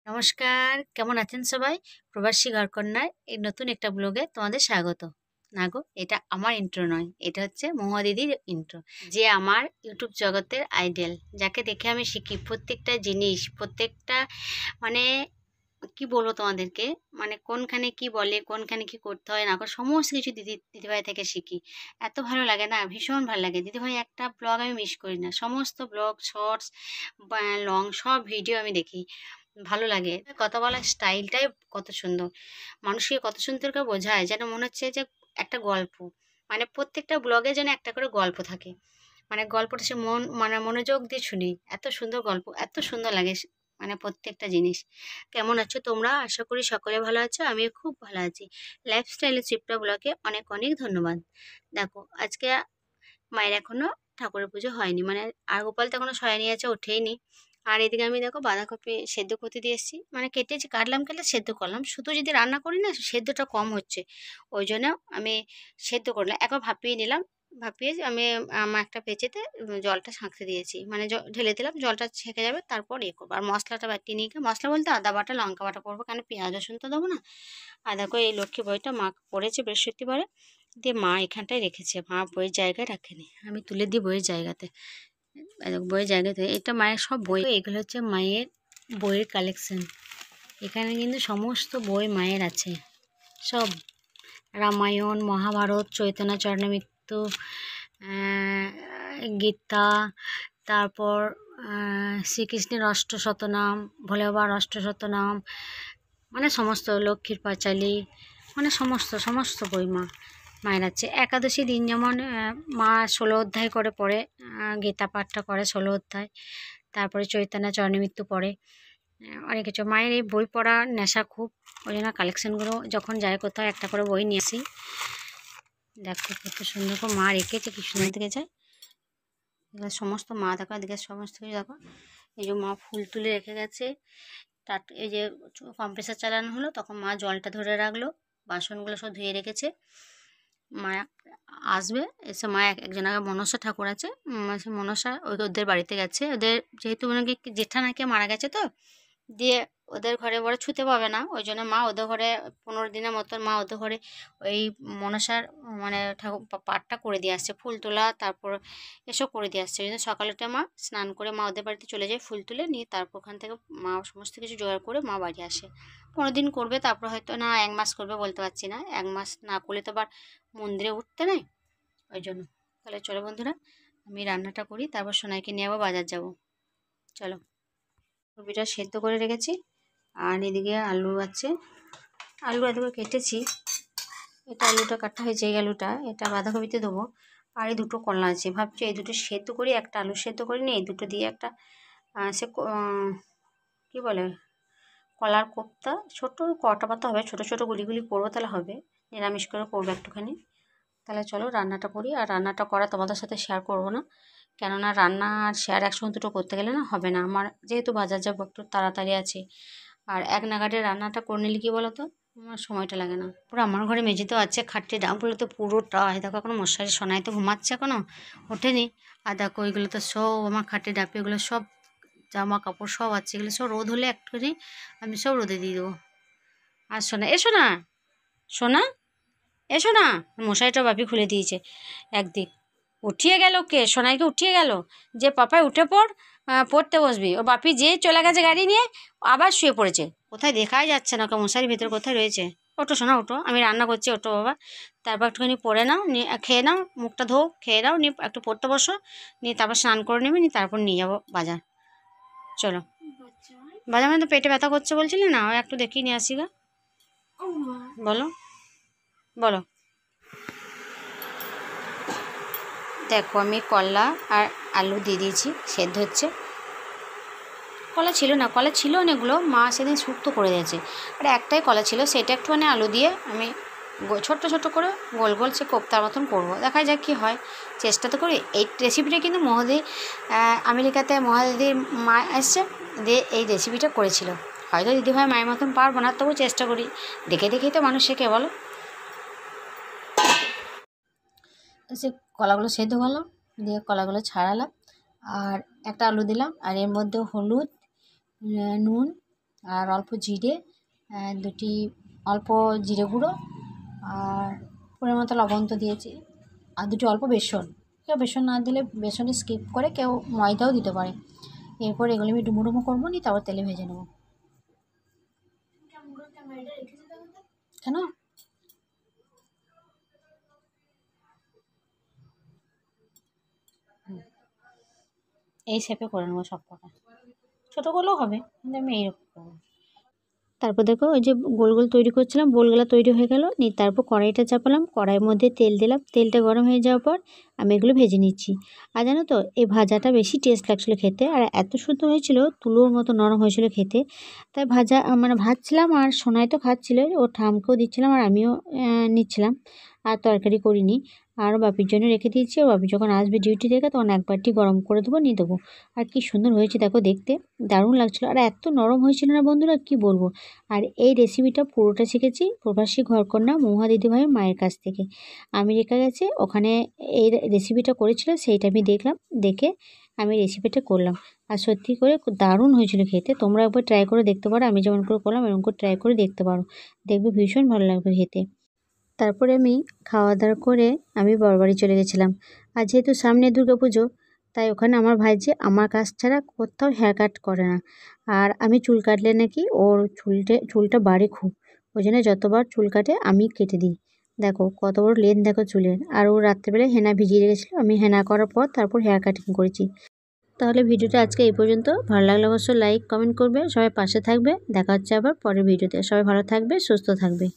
নমস্কার, কেমন আছেন সবাই? প্রবাসী ঘরকন্যার এই নতুন একটা ব্লগে তোমাদের স্বাগত। না গো, এটা আমার ইন্ট্রো নয়, এটা হচ্ছে মহুয়া দিদির ইন্ট্রো। যে আমার ইউটিউব জগতের আইডল, যাকে দেখে আমি শিখি প্রত্যেকটা জিনিস, প্রত্যেকটা মানে কি বলবো তোমাদেরকে, মানে কোনখানে কি বলে, কোনখানে কি করতে হয় না করে সমস্ত কিছু দিদিভাই থেকে শিখি। এত ভালো লাগে না, ভীষণ ভালো লাগে। দিদিভাই একটা ব্লগ আমি মিস করি না, সমস্ত ব্লগ, শর্টস বা লং সব ভিডিও আমি দেখি। ভালো লাগে, কথা বলার স্টাইলটাই কত সুন্দর, মানুষকে কত সুন্দর করে বোঝায়, যেন মনে হচ্ছে যে একটা গল্প। মানে প্রত্যেকটা ব্লগে যেন একটা করে গল্প থাকে, মানে গল্পটা সে মনোযোগ দিয়ে শুনি। এত সুন্দর গল্প, এত সুন্দর লাগে মানে প্রত্যেকটা জিনিস। কেমন আছো তোমরা? আশা করি সকলে ভালো আছো, আমিও খুব ভালো আছি। লাইফস্টাইলের চিপটা ব্লগে অনেক অনেক ধন্যবাদ। দেখো, আজকে মায়ের এখনো ঠাকুরের পুজো হয়নি, মানে আর গোপাল তো এখনো শয়নি আছে, ওঠেইনি। আর এদিকে আমি দেখো বাঁধাকপি সেদ্ধ করতে দিয়েছি, মানে কেটেছি, কেটে সেদ্ধ করলাম। শুধু যদি রান্না করি না, সেদ্ধটা কম হচ্ছে, ওই জন্য আমি সেদ্ধ করলাম, একবার ভাপিয়ে নিলাম। ভাপিয়ে আমি একটা পেঁচেতে জলটা ছাঁকতে দিয়েছি, মানে ঢেলে দিলাম, জলটা ছেঁকে যাবে, তারপর ইয়ে করবো। আর মশলাটা বাটিয়ে নিয়ে গিয়ে, মশলা বলতে আদা বাটা লঙ্কা বাটা করবো, কেন পেঁয়াজ রসুন তো দেবো না। আর দেখো এই লক্ষ্মী বইটা মা পড়েছে বৃহস্পতিবারে, দিয়ে মা এখানটায় রেখেছে, মা বইয়ের জায়গায় রাখেনি, আমি তুলে দিই বইয়ের জায়গাতে। বইয়ের জায়গাতে এটা মায়ের সব বই, এগুলো হচ্ছে মায়ের বইয়ের কালেকশন। এখানে কিন্তু সমস্ত বই মায়ের আছে, সব রামায়ণ, মহাভারত, চৈতন্য চরণামৃত্যু, গীতা, তারপর শ্রীকৃষ্ণের অষ্টশতনাম, ভোলে বাবার অষ্টশতনাম, মানে সমস্ত লক্ষ্মীর পাঁচালী, মানে সমস্ত সমস্ত বই মায়ের আছে। একাদশী দিন যেমন মা 16 অধ্যায় করে পড়ে, গীতা পাঠটা করে 16 অধ্যায়, তারপরে চৈতন্য চরণামৃত্যু পড়ে, অনেক কিছু। মায়ের এই বই পড়ার নেশা খুব, ওই জন্য কালেকশানগুলো যখন যায় কোথাও একটা করে বই নিয়ে আসি। দেখো কত সুন্দর করে মা রেখেছে, কি সুন্দর দিকে যায় এগুলো সমস্ত। মা দেখো এদিকে সমস্ত কিছু দেখো, এই যে মা ফুল তুলে রেখে গেছে। এই যে কম্প্রেসার চালানো হলো, তখন মা জলটা ধরে রাখলো, বাসনগুলো সব ধুয়ে রেখেছে। মা আসবে, এসে মা একজন আগে মনসা ঠাকুর আছে, সে মনসা ওদের বাড়িতে গেছে। ওদের যেহেতু মানে কি জেঠা নাকি মারা গেছে, তো দিয়ে ওদের ঘরে বড় ছুতে পাবে না, ওই জন্য মা ওদের ঘরে 15 দিনের মতন মা ওদের ঘরে ওই মনসার মানে ঠাকুর পাঠটা করে দিয়ে আসছে, ফুল তোলা তারপর এসব করে দিয়ে আসছে। ওই জন্য সকালেটা মা স্নান করে মা ওদের বাড়িতে চলে যায়, ফুল তুলে নিয়ে তারপর ওখান থেকে মা সমস্ত কিছু জোগাড় করে মা বাড়ি আসে। 15 দিন করবে, তারপর হয়তো না 1 মাস করবে, বলতে পারছি না। 1 মাস না করলে তো আবার মন্দিরে উঠতে নেই, ওই জন্য। তাহলে চলো বন্ধুরা, আমি রান্নাটা করি, তারপর সোনাইকে নিয়ে আবার বাজার যাব। চলো, কপিটা সেদ্ধ করে রেখেছি, আর এদিকে আলু আছে, আলু এদিকে কেটেছি। এটা আলুটা কাটা হয়েছে, এই আলুটা এটা বাঁধাকপিতে দেবো। আর এই দুটো কলা আছে, ভাবছি এই দুটো সেদ্ধ করি, একটা আলু সেদ্ধ করে নিই, এই দুটো দিয়ে একটা কী বলে কলার কোপ্তা, ছোটো কটা পাতা হবে, ছোটো ছোটো গুলি করবো, তাহলে হবে। নিরামিষ করে করবো একটুখানি। তাহলে চলো রান্নাটা করি। আর রান্নাটা করা তোমাদের সাথে শেয়ার করবো না, কেননা রান্না আর শেয়ার একসঙ্গে দুটো করতে গেলে না হবে না আমার, যেহেতু বাজার যাবো একটু তাড়াতাড়ি আছে। আর এক নাগাড়ে রান্নাটা করে নিলে কি বলো তো, আমার সময়টা লাগে না। পুরো আমার ঘরে মেঝেতেও আছে, খাটটি ডাবগুলো তো পুরোটাই দেখো, এখনো মশারি, সোনাই তো ঘুমাচ্ছে এখনো, ওঠেনি। আর দেখো ওইগুলো তো সব আমার খাটে ডাবে, এগুলো সব জামা কাপড় সব আছে, এগুলো সব রোদ হলে একটুখানি আমি সব রোদে দিয়ে দেবো। আর সোনা, এসো না সোনা, এসো না। মশারিটা বাপি খুলে দিয়েছে একদিক। উঠিয়ে গেল কে? সোনাইকে উঠিয়ে গেল যে পাপাই উঠে পড়তে বসবি। ও বাপি যেই চলে গেছে গাড়ি নিয়ে, আবার শুয়ে পড়েছে। কোথায় দেখাই যাচ্ছে না, ওকে মশারির ভিতরে কোথায় রয়েছে। ওটো সোনা ওটো, আমি রান্না করছি, ওটো বাবা। তারপর একটুখানি পড়ে নাও, নিয়ে খেয়ে নাও, মুখটা ধো, খেয়ে নাও, নিয়ে একটু পড়তে বসো, নিয়ে তারপর স্নান করে নেবে, নিয়ে তারপর নিয়ে যাবো বাজার। চলো বাজার, মানে তো পেটে ব্যথা করছে বলছিলে না, একটু দেখিয়ে নিয়ে আসি গা। বলো বলো। দেখো আমি কলা আর আলু দিয়ে দিয়েছি, সেদ্ধ হচ্ছে। কলা ছিল না, কলা ছিল অনেকগুলো, মা সেদিন শুক্তো করে দিয়েছে। আর একটাই কলা ছিল, সেটা একটুখানি আলু দিয়ে আমি ছোট্ট ছোট্ট করে গোল গোল সে কোপ্তার মতন করবো, দেখা যাক কী হয়, চেষ্টা তো করি। এই রেসিপিটা কিন্তু মহাদি, আমেরিকাতে মহাদিদির মা এসছে, দিয়ে এই রেসিপিটা করেছিল। হয়তো দিদিভাই মায়ের মতন পারবো না, তবু চেষ্টা করি, দেখে দেখেই তো মানুষ শেখে বলো। সে কলাগুলো সেদ্ধ করলাম, দিয়ে কলাগুলো ছাড়ালাম, আর একটা আলু দিলাম, আর এর মধ্যে হলুদ, নুন, আর অল্প জিরে, দুটি অল্প জিরে গুঁড়ো, আর পরিমাণ মতো লবণ তো দিয়েছি, আর দুটি অল্প বেসন। কেউ বেসন না দিলে বেসনটা স্কিপ করে কেউ ময়দাও দিতে পারে। এরপর এগুলো আমি ডুমো ডুমো করবো, নি তারপর তেলে ভেজে নেবো। কেন? এই শেপে করে নেবো সব কটা, ছোটো করলেও হবে, কিন্তু আমি এইরকম করবো। তারপর দেখো ওই যে গোল গোল তৈরি করছিলাম, বোলগুলা তৈরি হয়ে গেল, নিয়ে তারপর কড়াইটা চাপালাম, কড়াইয়ের মধ্যে তেল দিলাম, তেলটা গরম হয়ে যাওয়ার পর আমি এগুলো ভেজে নিচ্ছি। আর জানো তো এই ভাজাটা বেশি টেস্ট লাগছিলো খেতে, আর এত সুন্দর হয়েছিল, তুলোর মতো নরম হয়েছিল খেতে। তাই ভাজা মানে ভাজছিলাম, আর সোনাই তো খাচ্ছিল, ও ঠামকেও দিচ্ছিলাম, আর আমিও নিচ্ছিলাম। আর তরকারি করিনি, আর বাপির জন্য রেখে দিয়েছি। ও বাপি যখন আসবে ডিউটি থেকে তখন এক বাটি গরম করে দেবো, নিয়ে দেবো। আর কি সুন্দর হয়েছে দেখো, দেখতে দারুণ লাগছিলো, আর এত নরম হয়েছিল না বন্ধুরা, কি বলবো। আর এই রেসিপিটা পুরোটা শিখেছি প্রবাসী ঘরকন্যা মহুয়া দিদিভাইয়ের মায়ের কাছ থেকে। আমেরিকা গেছে, ওখানে এই রেসিপিটা করেছিল, সেইটা আমি দেখলাম, দেখে আমি রেসিপিটা করলাম। আর সত্যি করে দারুণ হয়েছিল খেতে। তোমরা একবার ট্রাই করে দেখতে পারো, আমি যেমন করে করলাম এরকম করে ট্রাই করে দেখতে পারো, দেখবে ভীষণ ভালো লাগবে খেতে। তারপরে আমি খাওয়া দাওয়া করে আমি বরবাড়ি চলে গেছিলাম। আর যেহেতু সামনে দুর্গাপুজো, তাই ওখানে আমার ভাইঝি আমার কাছ ছাড়া কোথাও হেয়ার কাট করে না। আর আমি চুল কাটলে নাকি ওর চুলটা বাড়ে খুব, ওই জন্য যতবার চুল কাটে আমি কেটে দিই। দেখো কত বড় লেন্থ দেখো চুলের। আর ও রাত্রেবেলায় হেনা ভিজিয়ে রেখেছিলো, আমি হেনা করার পর তারপর হেয়ার কাটিং করেছি। তাহলে ভিডিওটা আজকে এই পর্যন্ত। ভালো লাগলে অবশ্যই লাইক কমেন্ট করবে, সবাই পাশে থাকবে। দেখা হচ্ছে আবার পরের ভিডিওতে। সবাই ভালো থাকবে, সুস্থ থাকবে।